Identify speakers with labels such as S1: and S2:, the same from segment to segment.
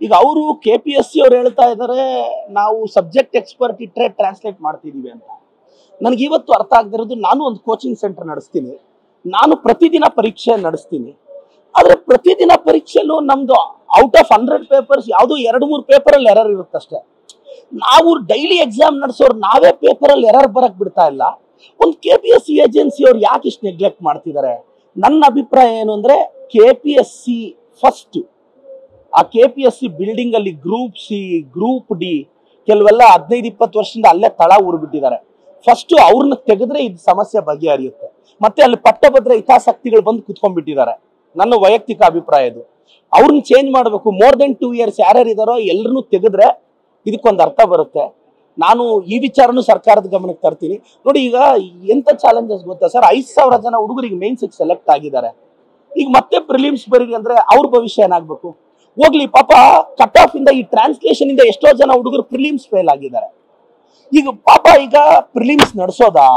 S1: ಈಗ ಅವರು KPSC ಅವ್ರು ಹೇಳ್ತಾ ಇದ್ದಾರೆ ನಾವು ಸಬ್ಜೆಕ್ಟ್ ಎಕ್ಸ್ಪರ್ಟ್ ಇಟ್ಟರೆ ಟ್ರಾನ್ಸ್ಲೇಟ್ ಮಾಡ್ತಿದೀವಿ ಅಂತ. ನನಗೆ ಇವತ್ತು ಅರ್ಥ ಆಗದಿರೋದು, ನಾನು ಒಂದು ಕೋಚಿಂಗ್ ಸೆಂಟರ್ ನಡೆಸ್ತೀನಿ, ನಾನು ಪ್ರತಿದಿನ ಪರೀಕ್ಷೆ ನಡೆಸ್ತೀನಿ. ಆದ್ರೆ ಪ್ರತಿದಿನ ಪರೀಕ್ಷೆಲ್ಲೂ ನಮ್ದು ಔಟ್ ಆಫ್ 100 ಪೇಪರ್ಸ್ ಯಾವುದೋ 2-3 ಪೇಪರಲ್ಲಿ ಎರರ್ ಇರುತ್ತಷ್ಟೇ. ನಾವು ಡೈಲಿ ಎಕ್ಸಾಮ್ ನಡೆಸೋರು ನಾವೇ ಪೇಪರಲ್ಲಿ ಎರರ್ ಬರಕ್ ಬಿಡ್ತಾ ಇಲ್ಲ. ಒಂದು KPSC ಏಜೆನ್ಸಿ ಅವ್ರು ಯಾಕೆ ಇಷ್ಟು ನೆಗ್ಲೆಕ್ಟ್ ಮಾಡ್ತಿದ್ದಾರೆ? ನನ್ನ ಅಭಿಪ್ರಾಯ ಏನು ಅಂದ್ರೆ, KPSC ಫಸ್ಟ್ ಆ KPSC ಬಿಲ್ಡಿಂಗ್ ಅಲ್ಲಿ ಗ್ರೂಪ್ ಸಿ, ಗ್ರೂಪ್ ಡಿ ಕೆಲವೆಲ್ಲ 15-20 ವರ್ಷದಿಂದ ಅಲ್ಲೇ ತಳ ಊರ್ಬಿಟ್ಟಿದ್ದಾರೆ. ಫಸ್ಟ್ ಅವ್ರನ್ನ ತೆಗೆದ್ರೆ ಇದು ಸಮಸ್ಯೆ ಬಗೆಹರಿಯುತ್ತೆ. ಮತ್ತೆ ಅಲ್ಲಿ ಪಟ್ಟಭದ್ರ ಹಿತಾಸಕ್ತಿಗಳು ಬಂದು ಕುತ್ಕೊಂಡ್ಬಿಟ್ಟಿದ್ದಾರೆ. ನನ್ನ ವೈಯಕ್ತಿಕ ಅಭಿಪ್ರಾಯ ಇದು. ಅವ್ರನ್ನ ಚೇಂಜ್ ಮಾಡಬೇಕು. ಮೋರ್ ದೆನ್ 2 ಇಯರ್ಸ್ ಯಾರ್ಯಾರು ಇದಾರೋ ಎಲ್ಲರನ್ನೂ ತೆಗೆದ್ರೆ ಇದಕ್ಕೊಂದು ಅರ್ಥ ಬರುತ್ತೆ. ನಾನು ಈ ವಿಚಾರನೂ ಸರ್ಕಾರದ ಗಮನಕ್ಕೆ ತರ್ತೀನಿ. ನೋಡಿ, ಈಗ ಎಂತ ಚಾಲೆಂಜಸ್ ಗೊತ್ತಾ ಸರ್? 5,000 ಜನ ಹುಡುಗರಿಗೆ ಮೇನ್ಸ್ ಸೆಲೆಕ್ಟ್ ಆಗಿದ್ದಾರೆ. ಈಗ ಮತ್ತೆ ಪ್ರಿಲಿಮ್ಸ್ ಬರೀರಿ ಅಂದ್ರೆ ಅವ್ರ ಭವಿಷ್ಯ ಏನಾಗ್ಬೇಕು? ಹೋಗ್ಲಿ ಪಾಪ, ಕಟ್ ಆಫ್ ಇಂದ ಈ ಟ್ರಾನ್ಸ್ಲೇಷನ್ ಇಂದ ಎಷ್ಟೋ ಜನ ಹುಡುಗರು ಪ್ರಿಲಿಮ್ಸ್ ಫೇಲ್ ಆಗಿದ್ದಾರೆ. ಈಗ ಪಾಪ, ಈಗ ಪ್ರಿಲಿಮ್ಸ್ ನಡೆಸೋದಾ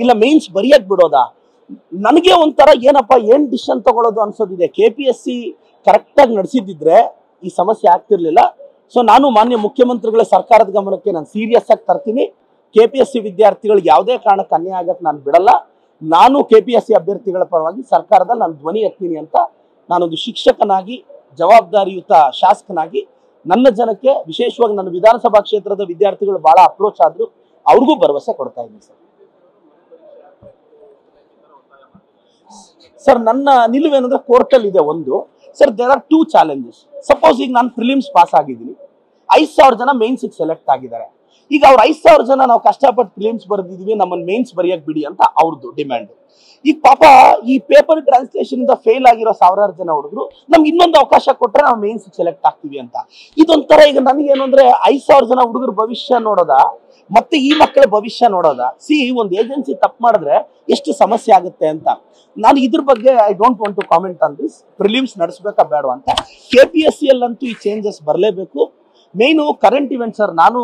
S1: ಇಲ್ಲ ಮೇನ್ಸ್ ಬರೆಯಕ್ ಬಿಡೋದಾ? ನನಗೆ ಒಂಥರ ಏನಪ್ಪ, ಏನ್ ಡಿಸಿಷನ್ ತಗೊಳ್ಳೋದು ಅನ್ಸೋದಿದೆ. KPSC ಕರೆಕ್ಟ್ ಆಗಿ ನಡೆಸಿದ್ರೆ ಈ ಸಮಸ್ಯೆ ಆಗ್ತಿರ್ಲಿಲ್ಲ. ಸೊ ನಾನು ಮಾನ್ಯ ಮುಖ್ಯಮಂತ್ರಿಗಳ ಸರ್ಕಾರದ ಗಮನಕ್ಕೆ ನಾನು ಸೀರಿಯಸ್ ಆಗಿ ತರ್ತೀನಿ. KPSC ವಿದ್ಯಾರ್ಥಿಗಳಿಗೆ ಯಾವುದೇ ಕಾರಣಕ್ಕೆ ಅನ್ಯಾಯ ಆಗಕ್ಕೆ ನಾನು ಬಿಡಲ್ಲ. ನಾನು KPSC ಅಭ್ಯರ್ಥಿಗಳ ಪರವಾಗಿ ಸರ್ಕಾರದಲ್ಲಿ ನಾನು ಧ್ವನಿ ಎತ್ತೀನಿ ಅಂತ ನಾನೊಂದು ಶಿಕ್ಷಕನಾಗಿ, ಜವಾಬ್ದಾರಿಯುತ ಶಾಸಕನಾಗಿ ನನ್ನ ಜನಕ್ಕೆ, ವಿಶೇಷವಾಗಿ ನನ್ನ ವಿಧಾನಸಭಾ ಕ್ಷೇತ್ರದ ವಿದ್ಯಾರ್ಥಿಗಳು ಬಹಳ ಅಪ್ರೋಚ್ ಆದ್ರು, ಅವ್ರಿಗೂ ಭರವಸೆ ಕೊಡ್ತಾ ಇದ್ದೀನಿ ಸರ್. ನನ್ನ ನಿಲುವೇನಂದ್ರೆ, ಕೋರ್ಟಲ್ಲಿ ಇದೆ ಒಂದು sir, there are 2 challenges. Suppose ಈಗ ನಾನು ಪ್ರಿಲಿಮ್ಸ್ ಪಾಸ್ ಆಗಿದ್ದೀನಿ, 5,000 ಜನ ಮೇನ್ಸ್ ಸೆಲೆಕ್ಟ್ ಆಗಿದ್ದಾರೆ. ಈಗ ಅವ್ರ 5,000 ಜನ ನಾವು ಕಷ್ಟಪಟ್ಟು ಪ್ರಿಲಿಮ್ಸ್ ಬರೆದಿದ್ವಿ, ನಮ್ಮನ್ನು ಮೇನ್ಸ್ ಬರೆಯಕ್ ಬಿಡಿ ಅಂತ ಅವ್ರದ್ದು ಡಿಮ್ಯಾಂಡ್. ಈಗ ಪಾಪ ಈ ಪೇಪರ್ ಟ್ರಾನ್ಸ್ಲೇಷನ್ ಇಂದ ಫೇಲ್ ಆಗಿರೋ 1,000 ಜನ ಹುಡುಗರು ನಮ್ಗೆ ಇನ್ನೊಂದು ಅವಕಾಶ ಕೊಟ್ರೆ ನಾವು ಮೇನ್ಸ್ ಸೆಲೆಕ್ಟ್ ಆಗ್ತೀವಿ ಅಂತ. ಇದೊಂಥರ, ಈಗ ನನಗೇನು ಅಂದ್ರೆ 5,000 ಜನ ಹುಡುಗರ ಭವಿಷ್ಯ ನೋಡೋದಾ ಮತ್ತೆ ಈ ಮಕ್ಕಳ ಭವಿಷ್ಯ ನೋಡೋದಾ? ಒಂದು ಏಜೆನ್ಸಿ ತಪ್ಪು ಮಾಡಿದ್ರೆ ಎಷ್ಟು ಸಮಸ್ಯೆ ಆಗುತ್ತೆ ಅಂತ. ನಾನು ಇದ್ರ ಬಗ್ಗೆ I don't want to comment on this. Prelims ನಡೆಸಬೇಕಾ ಬೇಡ ಅಂತ. KPSC ಅಲ್ಲಂತೂ ಈ ಚೇಂಜಸ್ ಬರಲೇಬೇಕು. Main current event sir. ನಾನು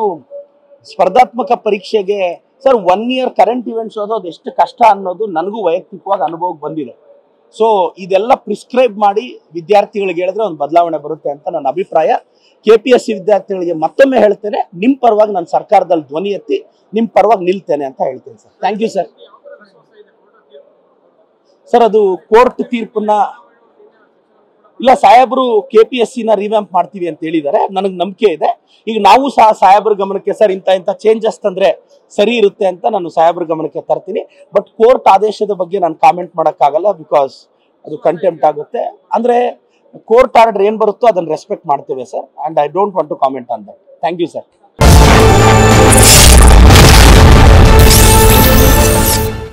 S1: ಸ್ಪರ್ಧಾತ್ಮಕ ಪರೀಕ್ಷೆಗೆ ಸರ್ 1 ಇಯರ್ ಕರೆಂಟ್ ಇವೆಂಟ್ಸ್ ಓದೋದು ಎಷ್ಟು ಕಷ್ಟ ಅನ್ನೋದು ನನಗೂ ವೈಯಕ್ತಿಕವಾಗಿ ಅನುಭವಕ್ಕೆ ಬಂದಿದೆ. ಸೊ ಇದೆಲ್ಲ ಪ್ರಿಸ್ಕ್ರೈಬ್ ಮಾಡಿ ವಿದ್ಯಾರ್ಥಿಗಳಿಗೆ ಹೇಳಿದ್ರೆ ಒಂದು ಬದಲಾವಣೆ ಬರುತ್ತೆ ಅಂತ ನನ್ನ ಅಭಿಪ್ರಾಯ. KPSC ವಿದ್ಯಾರ್ಥಿಗಳಿಗೆ ಮತ್ತೊಮ್ಮೆ ಹೇಳ್ತೇನೆ, ನಿಮ್ಮ ಪರವಾಗಿ ನಾನು ಸರ್ಕಾರದಲ್ಲಿ ಧ್ವನಿ ಎತ್ತಿ ನಿಮ್ಮ ಪರವಾಗಿ ನಿಲ್ತೇನೆ ಅಂತ ಹೇಳ್ತೇನೆ sir. Thank you sir. Sir, ಅದು ಕೋರ್ಟ್ ತೀರ್ಪನ್ನ ಇಲ್ಲ, ಸಾಹೇಬರು KPSC ನ ರಿವ್ಯಾಂಪ್ ಮಾಡ್ತೀವಿ ಅಂತ ಹೇಳಿದ್ದಾರೆ. ನನಗೆ ನಂಬಿಕೆ ಇದೆ. ಈಗ ನಾವು ಸಹ ಸಾಹೇಬ್ರ ಗಮನಕ್ಕೆ ಸರ್ ಇಂಥ ಚೇಂಜಸ್ ತಂದ್ರೆ ಸರಿ ಇರುತ್ತೆ ಅಂತ ನಾನು ಸಾಹೇಬ್ರ ಗಮನಕ್ಕೆ ತರ್ತೀನಿ. ಬಟ್ ಕೋರ್ಟ್ ಆದೇಶದ ಬಗ್ಗೆ ನಾನು ಕಾಮೆಂಟ್ ಮಾಡೋಕ್ಕಾಗಲ್ಲ, ಬಿಕಾಸ್ ಅದು ಕಂಟೆಂಪ್ಟ್ ಆಗುತ್ತೆ. ಅಂದ್ರೆ ಕೋರ್ಟ್ ಆರ್ಡರ್ ಏನ್ ಬರುತ್ತೋ ಅದನ್ನ ರೆಸ್ಪೆಕ್ಟ್ ಮಾಡ್ತೇವೆ sir, and I don't want to comment on that. Thank you sir.